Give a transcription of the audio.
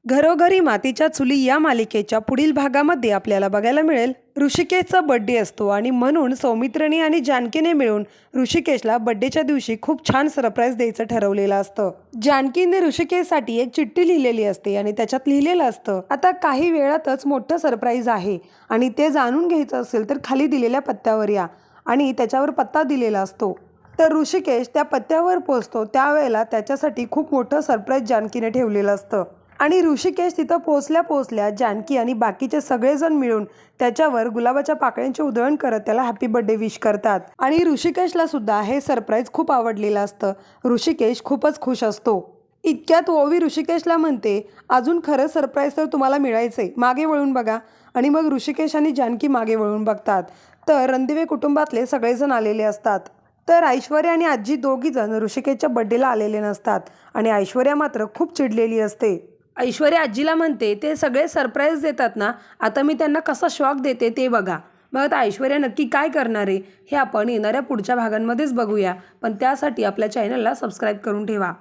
घरोघरी मातीच्या चुली या मालिकेच्या पुढील भागामध्ये आपल्याला बघायला मिळेल ऋषिकेशचा बर्थडे असतो आणि म्हणून सौमित्रिणी आणि जानकीने मिळून ऋषिकेशला बर्थडेच्या दिवशी खूप छान सरप्राईज द्यायचं ठरवलेलं असतं। जानकीने ऋषिकेशसाठी एक चिठ्ठी लिहिलेली असते आणि त्याच्यात लिहिलेलं असतं, आता काही वेळातच मोठं सरप्राईज आहे आणि ते जाणून घ्यायचं असेल तर खाली दिलेल्या पत्त्यावर या आणि त्याच्यावर पत्ता दिलेला असतो। तर ऋषिकेश त्या पत्त्यावर पोहोचतो त्यावेळेला त्याच्यासाठी खूप मोठं सरप्राईज जानकीने ठेवलेलं असतं आणि ऋषिकेश तिथं पोहोचल्या जानकी आणि बाकीचे सगळेजण मिळून त्याच्यावर गुलाबाच्या पाकळ्यांची उधळण करत त्याला हॅपी बर्थडे विश करतात आणि ऋषिकेशला सुद्धा हे सरप्राईज खूप आवडलेलं असतं। ऋषिकेश खूपच खुश असतो। इतक्यात ओवी ऋषिकेशला म्हणते, अजून खरं सरप्राईज तर तुम्हाला मिळायचंय, मागे वळून बघा। आणि मग ऋषिकेश आणि जानकी मागे वळून बघतात तर रणदिवे कुटुंबातले सगळेजण आलेले असतात। तर ऐश्वर्या आणि आजी दोघी जण ऋषिकेशच्या बर्थडेला आलेले नसतात आणि ऐश्वर्या मात्र खूप चिडलेली असते। ऐश्वर्या आजीला म्हणते, ते सगळे सरप्राईज देतात ना, आता मी त्यांना कसा शॉक देते ते बघा। मग आता ऐश्वर्या नक्की काय करणार आहे हे आपण येणाऱ्या पुढच्या भागांमध्येच बघूया, पण त्यासाठी आपल्या चॅनलला सबस्क्राईब करून ठेवा।